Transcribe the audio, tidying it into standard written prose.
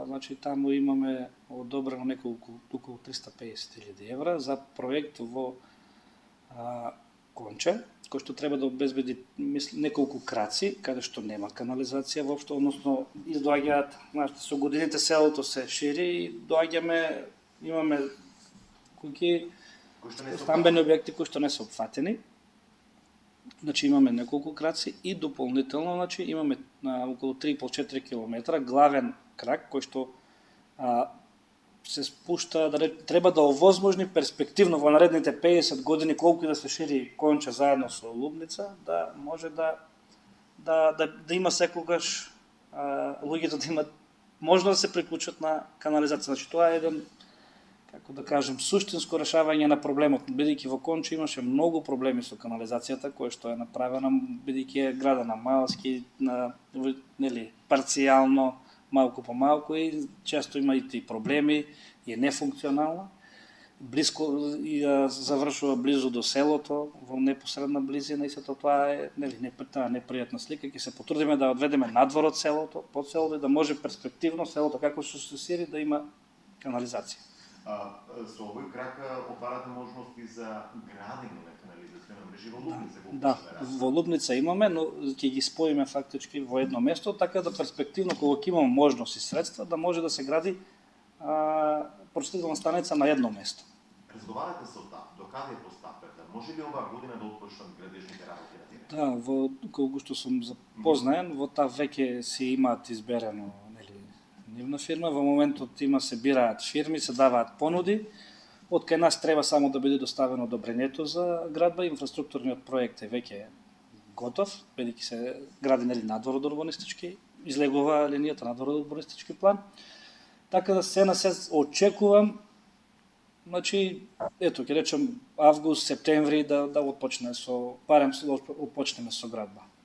значи таму имаме одобрено околу 350.000 евра за проект во Конче, кој што треба да обезбеди неколку краци, каде што нема канализација воопшто, односно издоаѓаат, знаете, со годините селото се шири и имаме куќи, стамбени објекти кои што не се опфатени. Значи имаме неколку краци и дополнително, значи имаме околу 3,5-4 км главен крак кој што се спушта, треба да овозможни перспективно во наредните 50 години, колку и да се шири Конча заедно со Лубница, да може да има секогаш луѓето да имат можно да се приклучат на канализација. Значи тоа е еден, како да кажем, суштинско решавање на проблемот, бидејќи во Конча имаше многу проблеми со канализацијата, која што е направена бидејќи е градена малски, парцијално, малку по малку и често има и проблеми и е нефункционална. Близко и завршува близу до селото, во непосредна близина и сето тоа е непријатна слика. Ќе се потрудиме да одведеме надвор од селото, под селото и да може перспективно селото како што се сири да има канализација. Со овој крак отварате можности за градење на канализациона мрежа во Лубница. Да, во Лубница имаме, но ќе ги споиме фактички во едно место, така да перспективно кога ќе имаме можност и средства да може да се гради прочистителна станица на едно место. Разговарате со ТАП, до каде е постапката? Може ли оваа година да отпочнат градежните работи на терен? Да, колку што сум запознаен, во ТАП веќе си имаат изберено нивна фирма, во моментот се бираат фирми, се даваат понуди, од кај нас треба само да биде доставено одобрението за градба, инфраструктурниот проект е веќе готов, бидејќи се гради надвор од урбанистички, излегува линијата надвор од урбанистички план. Така да се очекувам, значи, ето, ќе речем август, септември да отпочне барем да отпочнеме со градба.